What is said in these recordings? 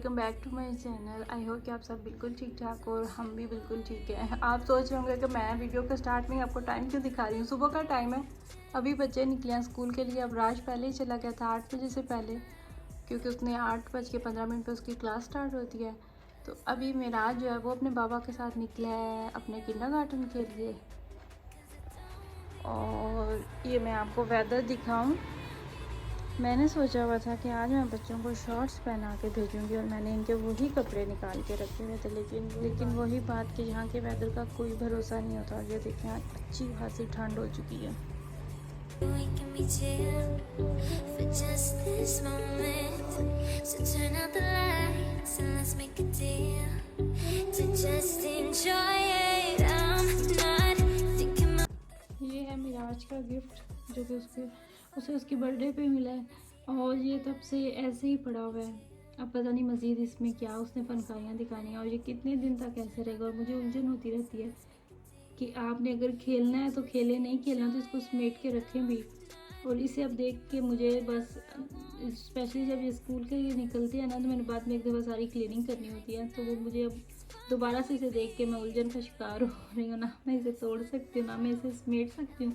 Welcome back to my channel. I hope कि आप सब बिल्कुल ठीक ठाक और हम भी बिल्कुल ठीक हैं। आप सोच रहे होंगे कि मैं वीडियो के स्टार्ट में आपको टाइम क्यों दिखा रही हूँ। सुबह का टाइम है, अभी बच्चे निकले हैं स्कूल के लिए। अब राज पहले ही चला गया था 8 बजे से पहले, क्योंकि उसने 8:15 पर उसकी क्लास स्टार्ट होती है। तो अभी मेराज जो है वो अपने बाबा के साथ निकला है अपने किंडरगार्टन के लिए। और ये मैं आपको वेदर दिखाऊँ, मैंने सोचा हुआ था कि आज मैं बच्चों को शॉर्ट्स पहना के भेजूंगी और मैंने इनके वही कपड़े निकाल के रखे हुए थे, लेकिन वही बात कि यहाँ के वेदर का कोई भरोसा नहीं होता। और ये देखें, आज अच्छी खासी ठंड हो चुकी है। ये है मिराज का गिफ्ट जो कि उसे उसकी बर्थडे पे मिला है, और ये तब से ऐसे ही पड़ा हुआ है। अब पता नहीं मज़ीद इसमें क्या उसने फनकारियाँ दिखानी है और ये कितने दिन तक ऐसे रहेगा। और मुझे उलझन होती रहती है कि आपने अगर खेलना है तो खेले, नहीं खेलना तो इसको समेट के रखें भी। और इसे अब देख के मुझे बस, स्पेशली जब ये स्कूल के लिए निकलते हैं ना, तो मैंने बाद में एक दफ़ा सारी क्लीनिंग करनी होती है, तो वो मुझे अब दोबारा से इसे देख के मैं उलझन का शिकार हो रही हूँ। ना मैं इसे तोड़ सकती हूँ, ना मैं इसे समेट सकती हूँ,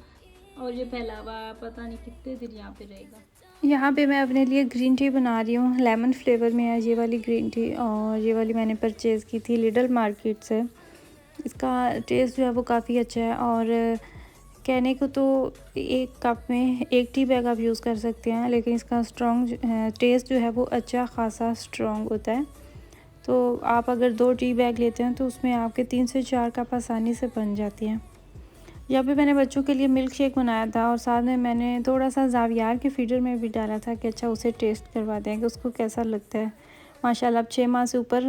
और ये फैलावा पता नहीं कितने दिन यहाँ पे रहेगा। यहाँ पे मैं अपने लिए ग्रीन टी बना रही हूँ, लेमन फ्लेवर में है ये वाली ग्रीन टी। और ये वाली मैंने परचेज़ की थी लिडल मार्केट से। इसका टेस्ट जो है वो काफ़ी अच्छा है, और कहने को तो एक कप में 1 टी बैग आप यूज़ कर सकते हैं, लेकिन इसका टेस्ट जो है वो अच्छा खासा स्ट्रॉन्ग होता है। तो आप अगर 2 टी बैग लेते हैं तो उसमें आपके 3 से 4 कप आसानी से बन जाती हैं। यहाँ पे मैंने बच्चों के लिए मिल्क शेक बनाया था, और साथ में मैंने थोड़ा सा ज़ावियार के फीडर में भी डाला था कि अच्छा उसे टेस्ट करवा दें कि उसको कैसा लगता है। माशाल्लाह अब 6 माह से ऊपर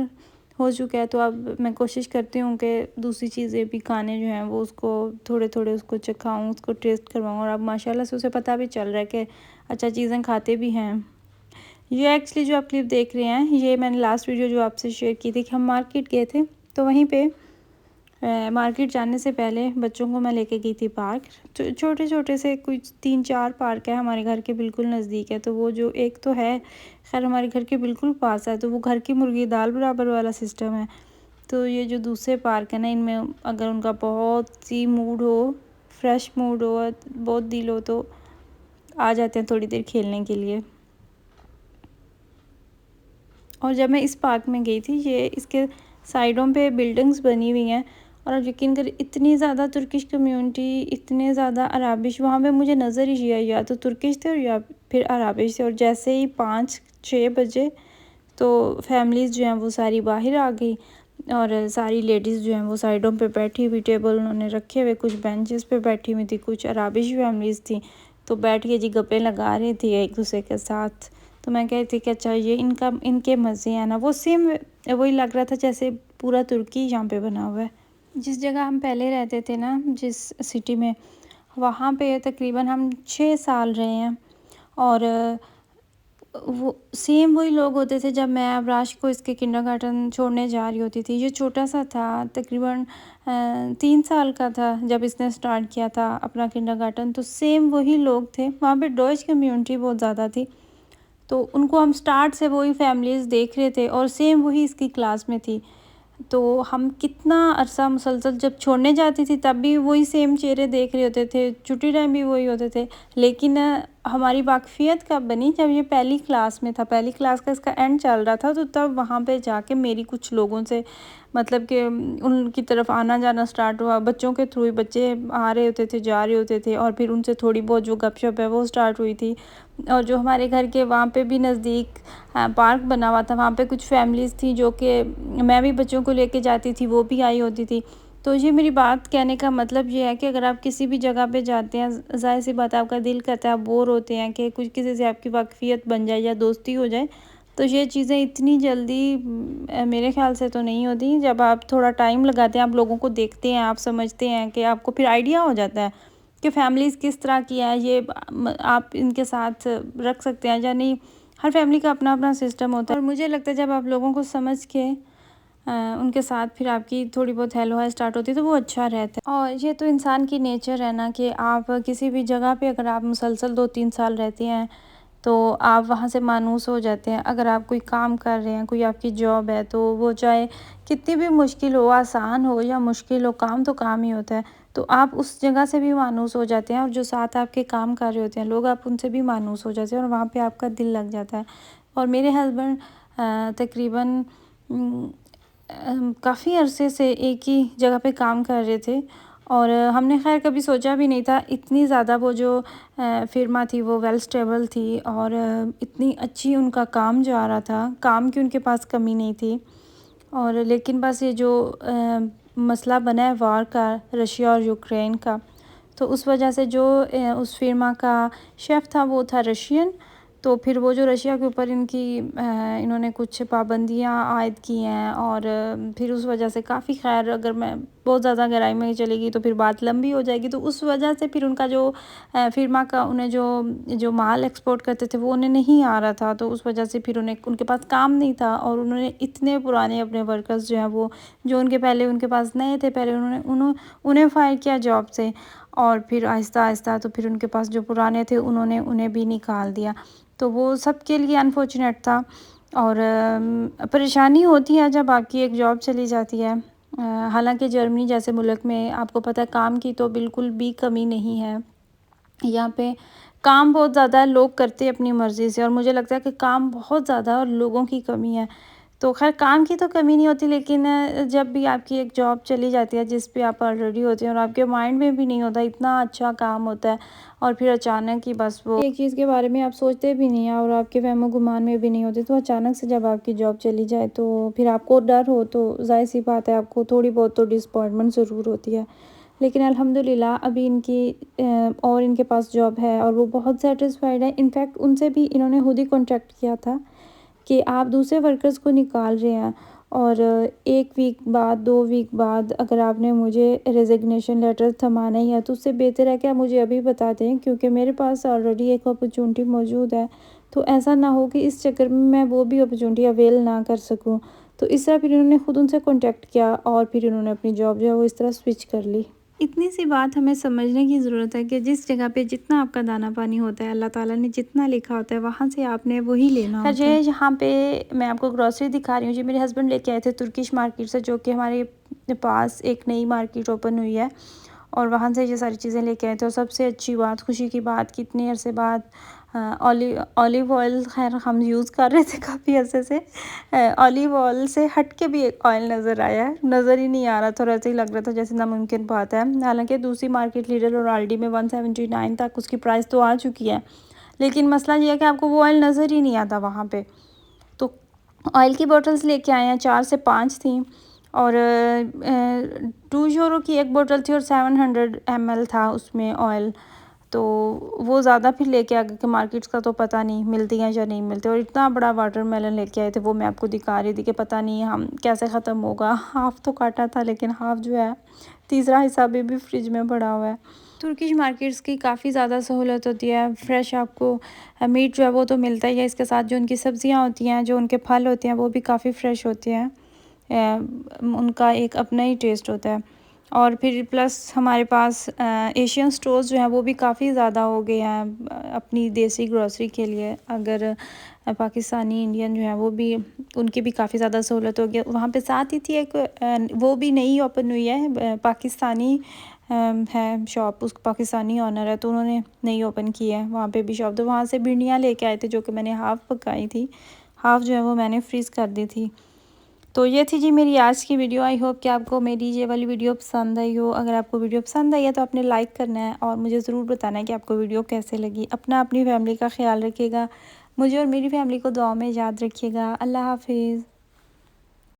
हो चुका है, तो अब मैं कोशिश करती हूँ कि दूसरी चीज़ें भी खाने जो हैं वो उसको थोड़े थोड़े उसको चखाऊँ, उसको टेस्ट करवाऊँ। और अब माशाल्लाह से उसे पता भी चल रहा है कि अच्छा चीज़ें खाते भी हैं। ये एक्चुअली जो आप क्लिप देख रहे हैं, ये मैंने लास्ट वीडियो जो आपसे शेयर की थी कि हम मार्केट गए थे, तो वहीं पे मार्केट जाने से पहले बच्चों को मैं लेके गई थी पार्क। छोटे छोटे से कुछ 3-4 पार्क है हमारे घर के बिल्कुल नज़दीक है। तो वो जो एक तो है खैर हमारे घर के बिल्कुल पास है, तो वो घर की मुर्गी दाल बराबर वाला सिस्टम है। तो ये जो दूसरे पार्क है ना, इनमें अगर उनका बहुत ही मूड हो, फ्रेश मूड हो, बहुत दिल हो, तो आ जाते हैं थोड़ी देर खेलने के लिए। और जब मैं इस पार्क में गई थी, ये इसके साइडों पे बिल्डिंग्स बनी हुई हैं, और आप यकीन करें इतनी ज़्यादा तुर्किश कम्युनिटी, इतने ज़्यादा अराबिश वहाँ पे मुझे नज़र ही आया, या तो तुर्किश थे और या फिर अराबिश थे। और जैसे ही 5-6 बजे तो फैमिलीज़ जो हैं वो सारी बाहर आ गई, और सारी लेडीज़ जो हैं वो साइडों पे बैठी हुई, टेबल उन्होंने रखे हुए, कुछ बेंचेस पे बैठी हुई थी, कुछ अराबिश फैमिलीज़ थी, तो बैठ के जी गप्पे लगा रही थी एक दूसरे के साथ। तो मैं कह रही थी कि अच्छा ये इनके मज़े हैं ना, वो सेम वही लग रहा था जैसे पूरा तुर्की यहाँ पे बना हुआ है। जिस जगह हम पहले रहते थे ना, जिस सिटी में, वहाँ पे तकरीबन हम 6 साल रहे हैं। और वो सेम वही लोग होते थे जब मैं अब्राश को इसके किंडरगार्टन छोड़ने जा रही होती थी। ये छोटा सा था, तकरीबन 3 साल का था जब इसने स्टार्ट किया था अपना किंडरगार्टन। तो सेम वही लोग थे वहाँ पे, डॉइश कम्युनिटी बहुत ज़्यादा थी, तो उनको हम स्टार्ट से वही फैमिलीज़ देख रहे थे, और सेम वही इसकी क्लास में थी। तो हम कितना अरसा मुसलसल जब छोड़ने जाती थी तब भी वही सेम चेहरे देख रहे होते थे, छुट्टी टाइम भी वही होते थे। लेकिन हमारी वाकफ़ियत कब बनी, जब ये पहली क्लास में था, पहली क्लास का इसका एंड चल रहा था, तो तब वहाँ पे जाके मेरी कुछ लोगों से मतलब कि उनकी तरफ आना जाना स्टार्ट हुआ। बच्चों के थ्रू ही बच्चे आ रहे होते थे, जा रहे होते थे, और फिर उनसे थोड़ी बहुत जो गपशप है वो स्टार्ट हुई थी। और जो हमारे घर के वहाँ पे भी नज़दीक पार्क बना हुआ था, वहाँ पे कुछ फैमिलीज़ थी जो कि मैं भी बच्चों को लेके जाती थी, वो भी आई होती थी। तो ये मेरी बात कहने का मतलब ये है कि अगर आप किसी भी जगह पे जाते हैं, ज़ाहिर सी बात है आपका दिल करता है, आप बोर होते हैं कि कुछ किसी से आपकी वाकफ़ियत बन जाए या दोस्ती हो जाए, तो ये चीज़ें इतनी जल्दी मेरे ख़्याल से तो नहीं होती। जब आप थोड़ा टाइम लगाते हैं, आप लोगों को देखते हैं, आप समझते हैं कि आपको फिर आइडिया हो जाता है कि फ़ैमिलीज़ किस तरह की है, ये आप इनके साथ रख सकते हैं या नहीं। हर फैमिली का अपना अपना सिस्टम होता है, और मुझे लगता है जब आप लोगों को समझ के उनके साथ फिर आपकी थोड़ी बहुत हेलो हाय स्टार्ट होती है, तो वो अच्छा रहता है। और ये तो इंसान की नेचर है ना कि आप किसी भी जगह पे अगर आप मुसलसल 2-3 साल रहते हैं, तो आप वहाँ से मायूस हो जाते हैं। अगर आप कोई काम कर रहे हैं, कोई आपकी जॉब है, तो वो चाहे कितनी भी मुश्किल हो, आसान हो या मुश्किल हो, काम तो काम ही होता है। तो आप उस जगह से भी मायूस हो जाते हैं और जो साथ आपके काम कर रहे होते हैं लोग, आप उनसे भी मायूस हो जाते हैं और वहाँ पे आपका दिल लग जाता है। और मेरे हस्बैंड तकरीबन काफ़ी अरसे से एक ही जगह पे काम कर रहे थे और हमने खैर कभी सोचा भी नहीं था इतनी ज़्यादा वो जो फ़िर्मा थी वो वेल स्टेबल थी और इतनी अच्छी उनका काम जा रहा था, काम की उनके पास कमी नहीं थी। और लेकिन बस ये जो मसला बना है वार का, रशिया और यूक्रेन का, तो उस वजह से जो उस फ़िर्मा का शेफ़ था वो था रशियन। तो फिर वो जो रशिया के ऊपर इन्होंने कुछ पाबंदियाँ आयद की हैं और फिर उस वजह से काफ़ी खैर अगर मैं बहुत ज़्यादा गहराई में चलेगी तो फिर बात लंबी हो जाएगी। तो उस वजह से फिर उनका जो फ़िर्मा का उन्हें जो माल एक्सपोर्ट करते थे वो उन्हें नहीं आ रहा था। तो उस वजह से फिर उनके पास काम नहीं था और उन्होंने इतने पुराने अपने वर्कर्स जो हैं वो जो उनके पास नए थे, पहले उन्हें फायर किया जॉब से और फिर आहिस्ता आहिस्ता तो फिर उनके पास जो पुराने थे उन्हें भी निकाल दिया। तो वो सबके लिए अनफॉर्चुनेट था और परेशानी होती है जब आपकी एक जॉब चली जाती है। हालांकि जर्मनी जैसे मुल्क में आपको पता है काम की तो बिल्कुल भी कमी नहीं है। यहाँ पे काम बहुत ज़्यादा है, लोग करते हैं अपनी मर्ज़ी से और मुझे लगता है कि काम बहुत ज़्यादा है और लोगों की कमी है। तो खैर काम की तो कमी नहीं होती, लेकिन जब भी आपकी एक जॉब चली जाती है जिस पे आप ऑलरेडी होते हैं और आपके माइंड में भी नहीं होता, इतना अच्छा काम होता है और फिर अचानक ही बस वो एक चीज़ के बारे में आप सोचते भी नहीं हैं और आपके वहमो गुमान में भी नहीं होते, तो अचानक से जब आपकी जॉब चली जाए तो फिर आपको डर हो तो ज़ाहिर सी बात है आपको थोड़ी बहुत तो डिसअपॉइंटमेंट ज़रूर होती है। लेकिन अल्हम्दुलिल्लाह अभी इनके पास जॉब है और वो बहुत सैटिस्फाइड है। इनफैक्ट उनसे भी इन्होंने खुद ही कॉन्टैक्ट किया था कि आप दूसरे वर्कर्स को निकाल रहे हैं और 1 वीक बाद 2 वीक बाद अगर आपने मुझे रेजिग्नेशन लेटर थमाना ही है तो उससे बेहतर है कि आप मुझे अभी बता दें, क्योंकि मेरे पास ऑलरेडी एक अपॉर्चुनिटी मौजूद है। तो ऐसा ना हो कि इस चक्कर में मैं वो भी अपॉर्चुनिटी अवेल ना कर सकूं। तो इस तरह फिर इन्होंने खुद उनसे कॉन्टैक्ट किया और फिर इन्होंने अपनी जॉब जो है वो इस तरह स्विच कर ली। इतनी सी बात हमें समझने की ज़रूरत है कि जिस जगह पे जितना आपका दाना पानी होता है, अल्लाह ताला ने जितना लिखा होता है वहाँ से आपने वही लेना होता है। यहाँ पे मैं आपको ग्रॉसरी दिखा रही हूँ जी, मेरे हस्बैंड लेके आए थे तुर्किश मार्केट से, जो कि हमारे पास एक नई मार्केट ओपन हुई है और वहाँ से ये सारी चीज़ें लेके आए थे। और सबसे अच्छी बात, खुशी की बात कि इतने अरसे बाद ऑलिव ऑयल खैर हम यूज़ कर रहे थे काफ़ी अरसे से, ऑलिव ऑयल से हट के भी एक ऑयल नज़र आया है। नज़र ही नहीं आ रहा था, ऐसे ही लग रहा था जैसे नामुमकिन बात है। हालांकि दूसरी मार्केट लीडर और आलडी में 179 तक उसकी प्राइस तो आ चुकी है, लेकिन मसला ये है कि आपको वो ऑयल नज़र ही नहीं आता वहाँ पे। तो ऑयल की बोटल्स लेके आए हैं, 4 से 5 थी और 2 यूरो की एक बोतल थी और 700 ml था उसमें ऑयल। तो वो ज़्यादा फिर लेके आ गए कि मार्केट्स का तो पता नहीं मिलती हैं या नहीं मिलती। और इतना बड़ा वाटरमेलन लेके आए थे, वो मैं आपको दिखा रही थी कि पता नहीं हम कैसे ख़त्म होगा। हाफ़ तो काटा था लेकिन हाफ़ जो है तीसरा हिस्सा अभी भी फ्रिज में पड़ा हुआ है। तुर्किश मार्केट्स की काफ़ी ज़्यादा सहूलत होती है, फ्रेश आपको मीट जो है वो तो मिलता ही है, इसके साथ जो उनकी सब्ज़ियाँ होती हैं, जो उनके फल होते हैं वो भी काफ़ी फ़्रेश होते हैं। उनका एक अपना ही टेस्ट होता है। और फिर प्लस हमारे पास एशियन स्टोर्स जो हैं वो भी काफ़ी ज़्यादा हो गए हैं अपनी देसी ग्रॉसरी के लिए। अगर पाकिस्तानी इंडियन जो है वो भी, उनकी भी काफ़ी ज़्यादा सहूलत हो गई। वहाँ पे साथ ही थी एक वो भी नई ओपन हुई है, पाकिस्तानी है शॉप, उस पाकिस्तानी ऑनर है तो उन्होंने नई ओपन की है वहाँ पे भी शॉप। तो वहाँ से भिंडियाँ लेके आए थे जो कि मैंने हाफ़ पकाई थी, हाफ़ जो है वो मैंने फ्रीज़ कर दी थी। तो ये थी जी मेरी आज की वीडियो। आई होप कि आपको मेरी ये वाली वीडियो पसंद आई हो। अगर आपको वीडियो पसंद आई है तो आपने लाइक करना है और मुझे ज़रूर बताना है कि आपको वीडियो कैसे लगी। अपनी फैमिली का ख्याल रखिएगा, मुझे और मेरी फैमिली को दुआ में याद रखिएगा। अल्लाह हाफिज़।